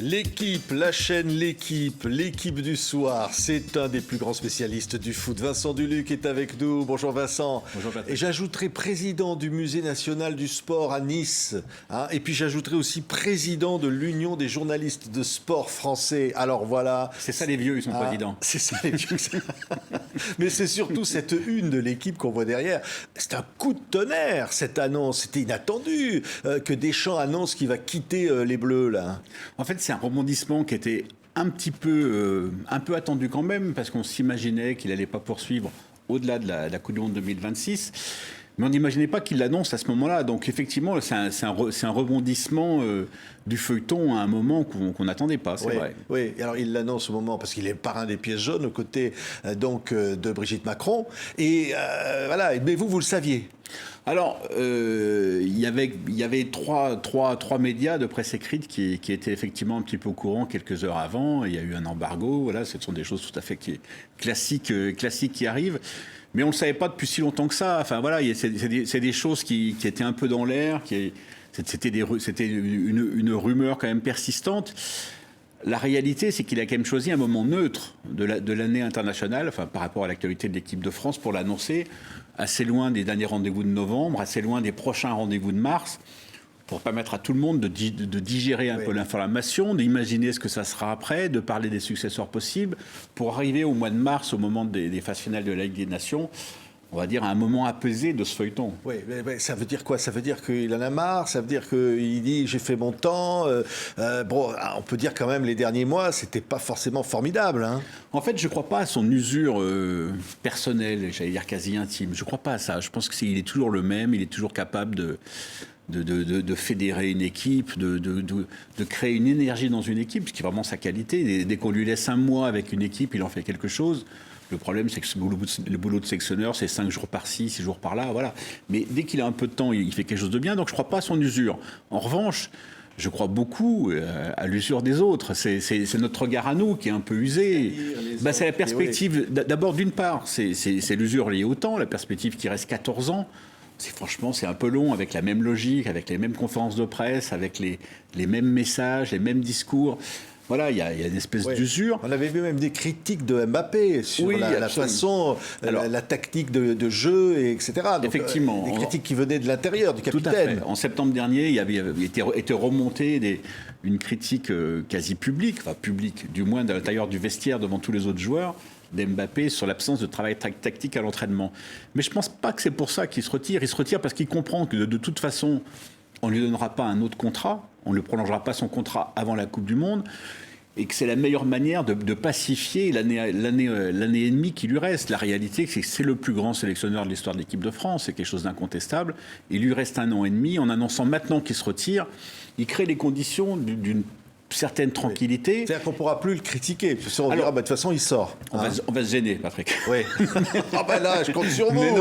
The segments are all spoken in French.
L'équipe, la chaîne l'équipe du soir, c'est un des plus grands spécialistes du foot. Vincent Duluc est avec nous. Bonjour Vincent. Bonjour Patrick. Et j'ajouterai président du Musée national du sport à Nice. Et puis j'ajouterai aussi président de l'Union des journalistes de sport français. Alors voilà. C'est ça les vieux, ils sont présidents. C'est ça les vieux. Mais c'est surtout cette une de l'équipe qu'on voit derrière. C'est un coup de tonnerre, cette annonce. C'était inattendu que Deschamps annonce qu'il va quitter les Bleus là. En fait, c'est un rebondissement qui était un peu attendu quand même, parce qu'on s'imaginait qu'il n'allait pas poursuivre au-delà de la Coupe du Monde 2026. Mais on n'imaginait pas qu'il l'annonce à ce moment-là. Donc effectivement, c'est un rebondissement du feuilleton à un moment qu'on n'attendait pas, c'est vrai. Oui, alors il l'annonce au moment, parce qu'il est parrain des pièces jaunes, aux côtés de Brigitte Macron. Et voilà, mais vous le saviez. Alors, il y avait trois médias de presse écrite qui étaient effectivement un petit peu au courant quelques heures avant. Il y a eu un embargo, voilà, ce sont des choses tout à fait classiques qui arrivent. Mais on ne le savait pas depuis si longtemps que ça. Enfin voilà, c'est des choses qui étaient un peu dans l'air, c'était une rumeur quand même persistante. La réalité, c'est qu'il a quand même choisi un moment neutre de l'année internationale, enfin, par rapport à l'actualité de l'équipe de France, pour l'annoncer, assez loin des derniers rendez-vous de novembre, assez loin des prochains rendez-vous de mars, pour permettre à tout le monde de digérer un peu l'information, d'imaginer ce que ça sera après, de parler des successeurs possibles, pour arriver au mois de mars, au moment des phases finales de la Ligue des Nations, on va dire à un moment apaisé de ce feuilleton. Oui, mais ça veut dire quoi? Ça veut dire qu'il en a marre? Ça veut dire qu'il dit j'ai fait mon temps? Bon, on peut dire quand même les derniers mois, c'était pas forcément formidable. Hein. En fait, je ne crois pas à son usure personnelle, j'allais dire quasi intime. Je ne crois pas à ça. Je pense qu'il est toujours le même, il est toujours capable de fédérer une équipe, de créer une énergie dans une équipe, ce qui est vraiment sa qualité. Dès qu'on lui laisse un mois avec une équipe, il en fait quelque chose. Le problème, c'est que le boulot de sélectionneur, c'est 5 jours par-ci, 6 jours par-là, voilà. Mais dès qu'il a un peu de temps, il fait quelque chose de bien, donc je ne crois pas à son usure. En revanche, je crois beaucoup à l'usure des autres. C'est notre regard à nous qui est un peu usé. C'est la perspective. D'abord, d'une part, c'est l'usure liée au temps, la perspective qui reste 14 ans. Franchement, c'est un peu long, avec la même logique, avec les mêmes conférences de presse, avec les mêmes messages, les mêmes discours. Voilà, il y a une espèce d'usure. On avait vu même des critiques de Mbappé sur la façon, la tactique de jeu, etc. Donc, effectivement. Des critiques qui venaient de l'intérieur, du capitaine. Tout à fait. En septembre dernier, il y avait été remontée une critique quasi publique, enfin publique, du moins de l'intérieur du vestiaire devant tous les autres joueurs, d'Mbappé sur l'absence de travail tactique à l'entraînement. Mais je ne pense pas que c'est pour ça qu'il se retire. Il se retire parce qu'il comprend que de toute façon, on ne lui donnera pas un autre contrat, on ne lui prolongera pas son contrat avant la Coupe du Monde, et que c'est la meilleure manière de pacifier l'année et demie qui lui reste. La réalité, c'est que c'est le plus grand sélectionneur de l'histoire de l'équipe de France, c'est quelque chose d'incontestable. Il lui reste 1 an et demi. En annonçant maintenant qu'il se retire, il crée les conditions d'une certaine tranquillité. C'est-à-dire qu'on ne pourra plus le critiquer. Parce qu'on dira, de toute façon, il sort. On va se gêner, Patrick. Oui. Là, je compte sur vous.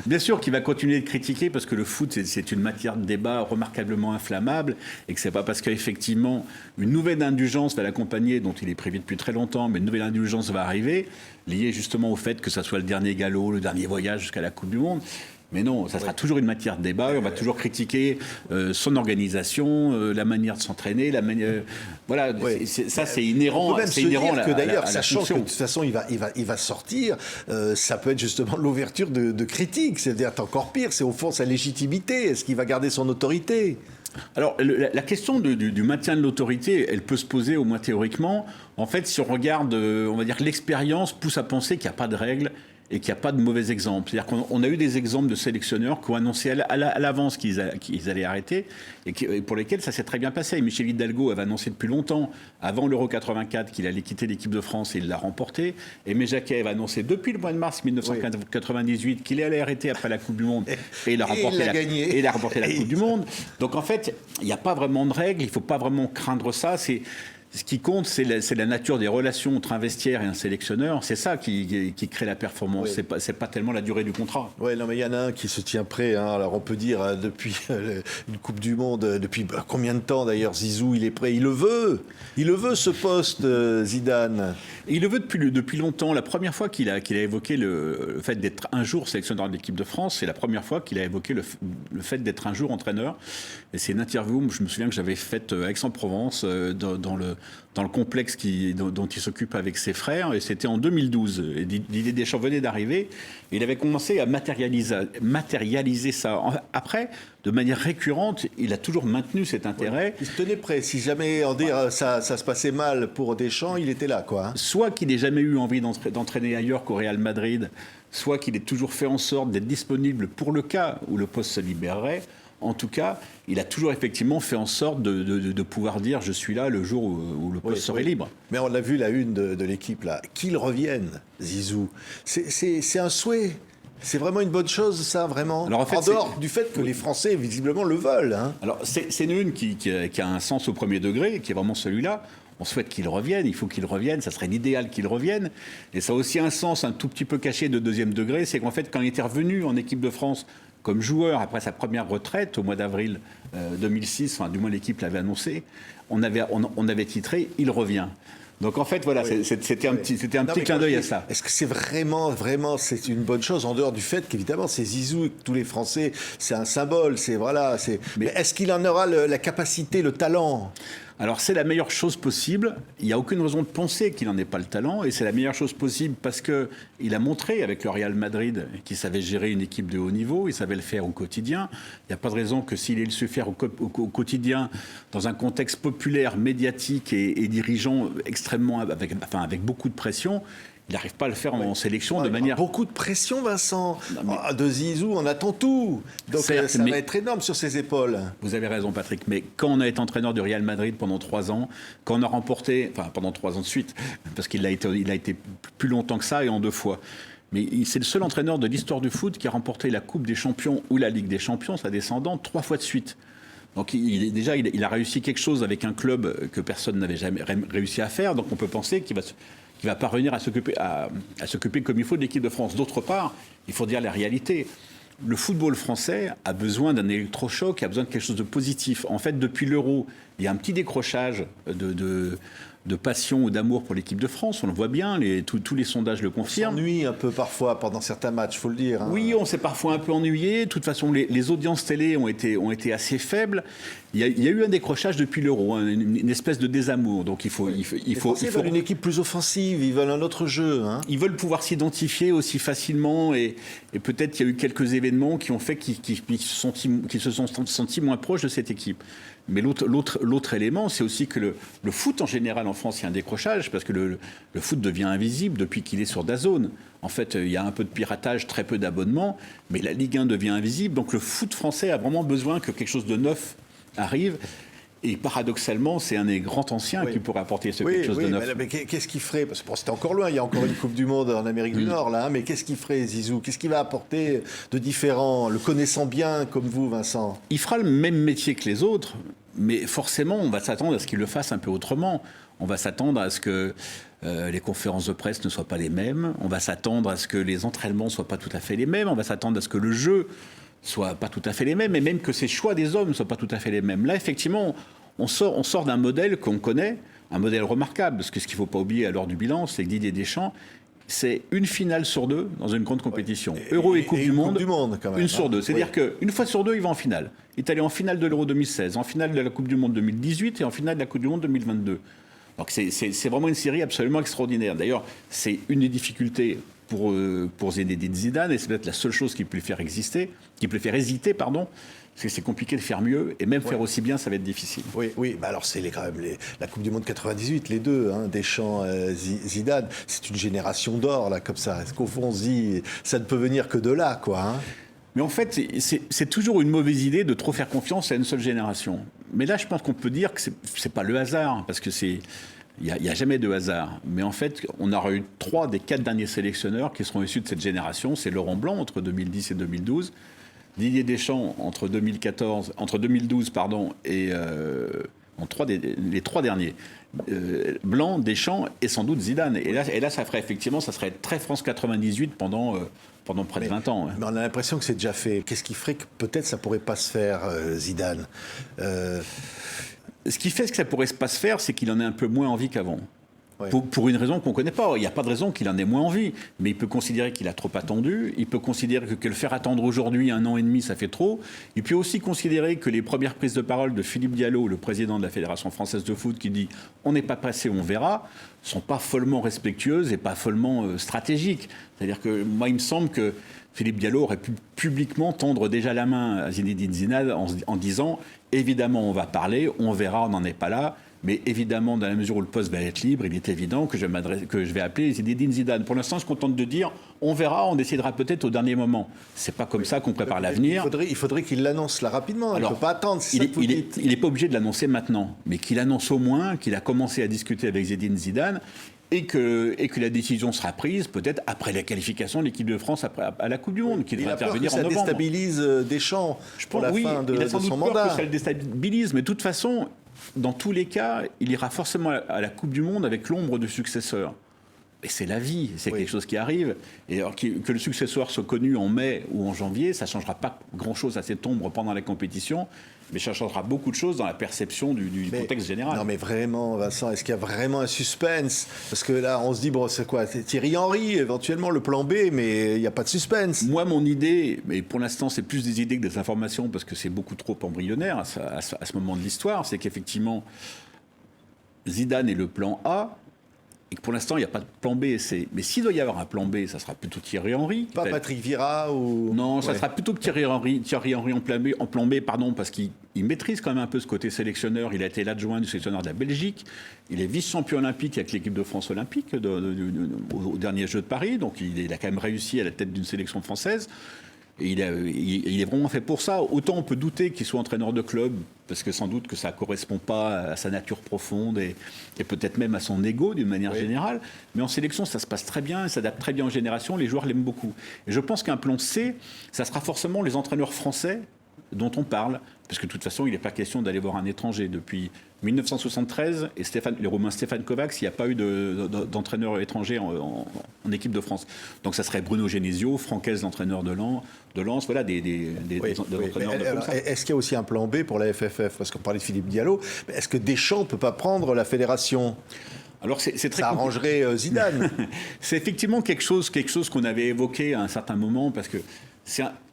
Bien sûr qu'il va continuer de critiquer, parce que le foot, c'est une matière de débat remarquablement inflammable, et que ce n'est pas parce qu'effectivement, une nouvelle indulgence va l'accompagner, dont il est prévu depuis très longtemps, mais une nouvelle indulgence va arriver, liée justement au fait que ça soit le dernier galop, le dernier voyage jusqu'à la Coupe du Monde. Mais non, ça sera toujours une matière de débat. On va toujours critiquer son organisation, la manière de s'entraîner, voilà, ça c'est inhérent. On peut même se dire que d'ailleurs, sachant que de fonction. toute façon il va sortir, ça peut être justement l'ouverture de critiques. C'est-à-dire encore pire, c'est au fond sa légitimité. Est-ce qu'il va garder son autorité ? Alors, la question du maintien de l'autorité, elle peut se poser au moins théoriquement. En fait, si on regarde, on va dire que l'expérience pousse à penser qu'il n'y a pas de règles et qu'il n'y a pas de mauvais exemples. C'est-à-dire qu'on a eu des exemples de sélectionneurs qui ont annoncé à l'avance qu'ils allaient arrêter et pour lesquels ça s'est très bien passé. Michel Hidalgo avait annoncé depuis longtemps, avant l'Euro 84, qu'il allait quitter l'équipe de France et il l'a remporté. Aimé Jacquet avait annoncé depuis le mois de mars 1998 qu'il allait arrêter après la Coupe du Monde et il a remporté la Coupe du Monde. Donc en fait, il n'y a pas vraiment de règles, il ne faut pas vraiment craindre ça. Ce qui compte, c'est la nature des relations entre un vestiaire et un sélectionneur. C'est ça qui crée la performance. Oui. C'est pas tellement la durée du contrat. Ouais, non, mais il y en a un qui se tient prêt. Hein. Alors, on peut dire, depuis une Coupe du Monde, depuis combien de temps d'ailleurs, Zizou, il est prêt. Il le veut. Il le veut, ce poste, Zidane. Et il le veut depuis longtemps. La première fois qu'il a évoqué le fait d'être un jour sélectionneur de l'équipe de France, c'est la première fois qu'il a évoqué le fait d'être un jour entraîneur. Et c'est une interview, je me souviens, que j'avais faite à Aix-en-Provence, dans le complexe dont il s'occupe avec ses frères. Et c'était en 2012. Et Didier Deschamps venait d'arriver. Et il avait commencé à matérialiser ça. Après, de manière récurrente, il a toujours maintenu cet intérêt. Ouais. Il se tenait prêt. Si jamais ça se passait mal pour Deschamps, il était là, quoi. Hein. Soit qu'il n'ait jamais eu envie d'entraîner ailleurs qu'au Real Madrid, soit qu'il ait toujours fait en sorte d'être disponible pour le cas où le poste se libérerait. En tout cas, il a toujours effectivement fait en sorte de pouvoir dire « je suis là le jour où le poste serait libre ». Mais on l'a vu, la une de l'équipe, là. Qu'il revienne, Zizou. C'est un souhait. C'est vraiment une bonne chose, ça, vraiment. Alors, en fait, dehors du fait que les Français, visiblement, le veulent. Hein. Alors, c'est une qui a un sens au premier degré, qui est vraiment celui-là. On souhaite qu'il revienne, il faut qu'il revienne, ça serait l'idéal qu'il revienne. Et ça a aussi un sens un tout petit peu caché de deuxième degré, c'est qu'en fait, quand il était revenu en équipe de France comme joueur après sa première retraite au mois d'avril 2006, enfin du moins l'équipe l'avait annoncé, on avait titré « Il revient ». Donc en fait, voilà, oui. C'était un petit clin d'œil à ça. Est-ce que c'est vraiment, c'est une bonne chose, en dehors du fait qu'évidemment, c'est Zizou, et que tous les Français, c'est un symbole, mais est-ce qu'il en aura la capacité, le talent ? Alors c'est la meilleure chose possible. Il n'y a aucune raison de penser qu'il n'en ait pas le talent. Et c'est la meilleure chose possible parce qu'il a montré avec le Real Madrid qu'il savait gérer une équipe de haut niveau. Il savait le faire au quotidien. Il n'y a pas de raison que s'il ait su faire au quotidien dans un contexte populaire, médiatique et dirigeant extrêmement, avec beaucoup de pression, il n'arrive pas à le faire en sélection de manière... Beaucoup de pression, Vincent. De Zizou, on attend tout. Donc ça va être énorme sur ses épaules. Vous avez raison, Patrick. Mais quand on a été entraîneur du Real Madrid pendant 3 ans, quand on a remporté... Enfin, pendant 3 ans de suite, parce qu'il a été plus longtemps que ça et en 2 fois. Mais c'est le seul entraîneur de l'histoire du foot qui a remporté la Coupe des Champions ou la Ligue des Champions, sa descendante, 3 fois de suite. Donc il a réussi quelque chose avec un club que personne n'avait jamais réussi à faire. Donc on peut penser qu'il va parvenir à s'occuper comme il faut de l'équipe de France. D'autre part, il faut dire la réalité. Le football français a besoin d'un électrochoc, a besoin de quelque chose de positif. En fait, depuis l'Euro, il y a un petit décrochage de passion ou d'amour pour l'équipe de France. On le voit bien, tous les sondages le confirment. On s'ennuie un peu parfois pendant certains matchs, il faut le dire. Hein. Oui, on s'est parfois un peu ennuyé. De toute façon, les audiences télé ont été assez faibles. Il y a eu un décrochage depuis l'Euro, hein, une espèce de désamour. Donc il faut veulent une équipe plus offensive, ils veulent un autre jeu. Hein. Ils veulent pouvoir s'identifier aussi facilement et peut-être qu'il y a eu quelques événements qui ont fait qu'ils se sont sentis moins proches de cette équipe. Mais l'autre élément, c'est aussi que le foot en général en France, il y a un décrochage parce que le foot devient invisible depuis qu'il est sur DAZN. En fait, il y a un peu de piratage, très peu d'abonnements, mais la Ligue 1 devient invisible. Donc le foot français a vraiment besoin que quelque chose de neuf arrive. Et paradoxalement, c'est un des grands anciens qui pourrait apporter quelque chose de neuf. Mais qu'est-ce qu'il ferait ? Parce que c'était encore loin, il y a encore une Coupe du Monde en Amérique du Nord, là, mais qu'est-ce qu'il ferait, Zizou ? Qu'est-ce qu'il va apporter de différent, le connaissant bien comme vous, Vincent ? Il fera le même métier que les autres, mais forcément, on va s'attendre à ce qu'il le fasse un peu autrement. On va s'attendre à ce que les conférences de presse ne soient pas les mêmes. On va s'attendre à ce que les entraînements ne soient pas tout à fait les mêmes. On va s'attendre à ce que le jeu soient pas tout à fait les mêmes, et même que ces choix des hommes ne soient pas tout à fait les mêmes. Là, effectivement, on sort d'un modèle qu'on connaît, un modèle remarquable, parce que ce qu'il ne faut pas oublier à l'heure du bilan, c'est que Didier Deschamps, c'est une finale sur 2 dans une grande compétition. Euro et Coupe du Monde, quand même, une sur 2. C'est-à-dire qu'une fois sur 2, il va en finale. Il est allé en finale de l'Euro 2016, en finale de la Coupe du Monde 2018 et en finale de la Coupe du Monde 2022. Donc c'est vraiment une série absolument extraordinaire. D'ailleurs, c'est une des difficultés pour Zinedine Zidane, et c'est peut-être la seule chose qui peut le faire hésiter, parce que c'est compliqué de faire mieux, et même faire aussi bien, ça va être difficile. Oui, bah alors c'est quand même la Coupe du Monde 98, les deux, hein, Deschamps, Zidane, c'est une génération d'or, là, comme ça. Est-ce qu'au fond, on se dit, ça ne peut venir que de là, quoi, hein. Mais en fait, c'est toujours une mauvaise idée de trop faire confiance à une seule génération. Mais là, je pense qu'on peut dire que c'est pas le hasard, parce que il n'y a jamais de hasard. Mais en fait, on aura eu 3 des 4 derniers sélectionneurs qui seront issus de cette génération. C'est Laurent Blanc entre 2010 et 2012, Didier Deschamps entre 2012 et les 3 derniers. Blanc, Deschamps et sans doute Zidane. Et là, ça serait très France 98 pendant près de 20 ans. Mais on a l'impression que c'est déjà fait. Qu'est-ce qui ferait que peut-être ça pourrait pas se faire, Zidane Ce qui fait que ça pourrait pas se faire, c'est qu'il en ait un peu moins envie qu'avant. Ouais. Pour une raison qu'on ne connaît pas. Il n'y a pas de raison qu'il en ait moins envie. Mais il peut considérer qu'il a trop attendu. Il peut considérer que le faire attendre aujourd'hui 1 an et demi, ça fait trop. Il peut aussi considérer que les premières prises de parole de Philippe Diallo, le président de la Fédération française de foot, qui dit « on n'est pas pressé, on verra », ne sont pas follement respectueuses et pas follement stratégiques. C'est-à-dire que moi, il me semble que Philippe Diallo aurait pu publiquement tendre déjà la main à Zinedine Zidane en disant « évidemment, on va parler, on verra, on n'en est pas là ». Mais évidemment, dans la mesure où le poste va être libre, il est évident que je vais appeler Zinedine Zidane. Pour l'instant, je se contente de dire, on verra, on décidera peut-être au dernier moment. C'est pas comme ça qu'on prépare l'avenir. Il faudrait qu'il l'annonce là rapidement. Alors, il ne peut pas attendre. Il n'est pas obligé de l'annoncer maintenant, mais qu'il annonce au moins qu'il a commencé à discuter avec Zinedine Zidane et que la décision sera prise peut-être après la qualification de l'équipe de France à la Coupe du Monde, qu'il va intervenir en novembre. Ça déstabilise Deschamps pour la fin de son mandat. Que ça le déstabilise, mais de toute façon, dans tous les cas, il ira forcément à la Coupe du Monde avec l'ombre du successeur. Et c'est la vie, c'est quelque chose qui arrive. Et alors que le successeur soit connu en mai ou en janvier, ça ne changera pas grand-chose à cette ombre pendant la compétition, mais ça changera beaucoup de choses dans la perception du contexte général. Non mais vraiment, Vincent, est-ce qu'il y a vraiment un suspense? Parce que là, on se dit, bon, c'est quoi? C'est Thierry Henry, éventuellement le plan B, mais il n'y a pas de suspense. Moi, mon idée, mais pour l'instant, c'est plus des idées que des informations, parce que c'est beaucoup trop embryonnaire à ce moment de l'histoire, c'est qu'effectivement, Zidane est le plan A, et que pour l'instant, il n'y a pas de plan B et C. Mais s'il doit y avoir un plan B, ça sera plutôt Thierry Henry. Pas Patrick Vieira ou... Non, ça sera plutôt que Thierry Henry en plan B, parce qu'il maîtrise quand même un peu ce côté sélectionneur. Il a été l'adjoint du sélectionneur de la Belgique. Il est vice-champion olympique avec l'équipe de France olympique au dernier Jeux de Paris. Donc il a quand même réussi à la tête d'une sélection française. Et il est vraiment fait pour ça. Autant on peut douter qu'il soit entraîneur de club, parce que sans doute que ça ne correspond pas à sa nature profonde et peut-être même à son ego d'une manière générale. Mais en sélection, ça se passe très bien, il s'adapte très bien aux générations, les joueurs l'aiment beaucoup. Et je pense qu'un plan C, ça sera forcément les entraîneurs français dont on parle, parce que de toute façon, il n'est pas question d'aller voir un étranger. Depuis 1973, et les Roumains Stéphane Kovacs, il n'y a pas eu d'entraîneur étranger en équipe de France. Donc ça serait Bruno Genesio, Francaise, l'entraîneur de Lens, voilà, des entraîneurs de comme ça. Est-ce qu'il y a aussi un plan B pour la FFF? Parce qu'on parlait de Philippe Diallo, mais est-ce que Deschamps ne peut pas prendre la fédération? Alors c'est très ça arrangerait Zidane. C'est effectivement quelque chose qu'on avait évoqué à un certain moment, parce que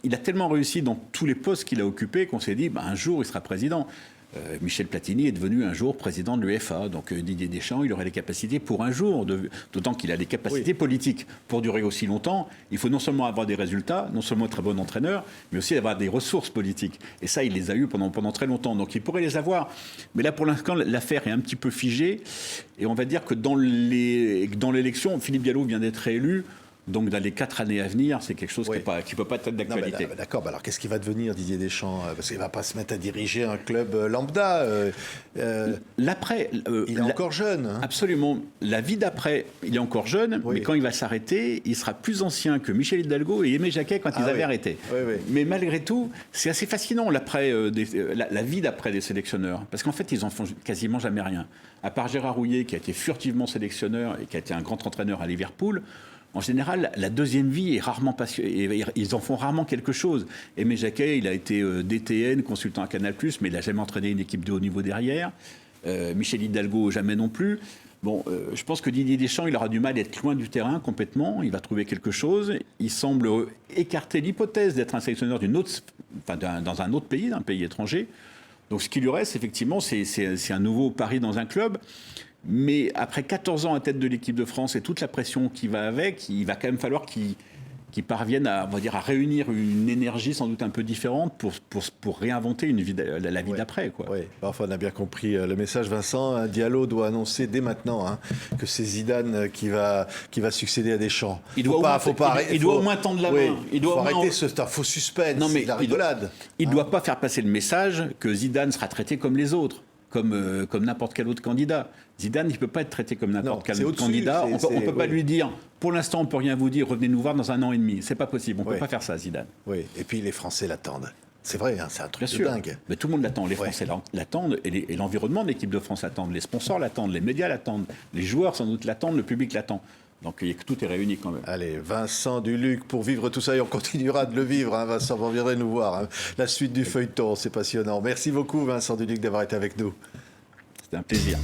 il a tellement réussi dans tous les postes qu'il a occupés qu'on s'est dit, un jour, il sera président. Michel Platini est devenu un jour président de l'UEFA. Donc Didier Deschamps, il aurait les capacités pour un jour, d'autant qu'il a des capacités politiques pour durer aussi longtemps. Il faut non seulement avoir des résultats, non seulement être très bon entraîneur, mais aussi avoir des ressources politiques. Et ça, il les a eues pendant très longtemps. Donc il pourrait les avoir. Mais là, pour l'instant, l'affaire est un petit peu figée. Et on va dire que dans l'élection, Philippe Diallo vient d'être réélu. Donc, dans les 4 années à venir, c'est quelque chose qui ne peut pas être d'actualité. D'accord, alors qu'est-ce qu'il va devenir, Didier Deschamps? Parce qu'il ne va pas se mettre à diriger un club lambda. L'après... il est encore jeune. Hein. Absolument. La vie d'après, il est encore jeune, mais quand il va s'arrêter, il sera plus ancien que Michel Hidalgo et Aimé Jacquet quand ils avaient arrêté. Mais malgré tout, c'est assez fascinant, la vie d'après des sélectionneurs. Parce qu'en fait, ils n'en font quasiment jamais rien. À part Gérard Rouillet, qui a été furtivement sélectionneur et qui a été un grand entraîneur à Liverpool, en général, la deuxième vie est rarement passionnée. Ils en font rarement quelque chose. Aimé Jacquet, il a été DTN, consultant à Canal+, mais il n'a jamais entraîné une équipe de haut niveau derrière. Michel Hidalgo, jamais non plus. Bon, je pense que Didier Deschamps, il aura du mal à être loin du terrain complètement. Il va trouver quelque chose. Il semble écarter l'hypothèse d'être un sélectionneur dans un autre pays, d'un pays étranger. Donc ce qui lui reste, effectivement, c'est un nouveau pari dans un club. Mais après 14 ans à tête de l'équipe de France et toute la pression qui va avec, il va quand même falloir qu'il parvienne à réunir une énergie sans doute un peu différente pour réinventer la vie d'après. Oui, enfin, on a bien compris le message, Vincent. Diallo doit annoncer dès maintenant que c'est Zidane qui va succéder à Deschamps. Il doit au moins tendre la main. Il faut arrêter c'est un faux suspense, c'est de la rigolade. Il ne doit pas faire passer le message que Zidane sera traité comme les autres. Comme n'importe quel autre candidat. Zidane, il ne peut pas être traité comme n'importe quel autre candidat. On ne peut pas lui dire, pour l'instant, on ne peut rien vous dire, revenez nous voir dans 1 an et demi. Ce n'est pas possible, on ne peut pas faire ça, Zidane. Oui, et puis les Français l'attendent. C'est vrai, hein, c'est un truc Bien de sûr. dingue. Mais tout le monde l'attend. Les Français l'attendent et l'environnement de l'équipe de France l'attendent. Les sponsors l'attendent, les médias l'attendent, les joueurs sans doute l'attendent, le public l'attend. Donc tout est réuni quand même. Allez, Vincent Duluc, pour vivre tout ça, et on continuera de le vivre, hein, Vincent, vous reviendrez nous voir. Hein. La suite du feuilleton, c'est passionnant. Merci beaucoup, Vincent Duluc, d'avoir été avec nous. C'était un plaisir.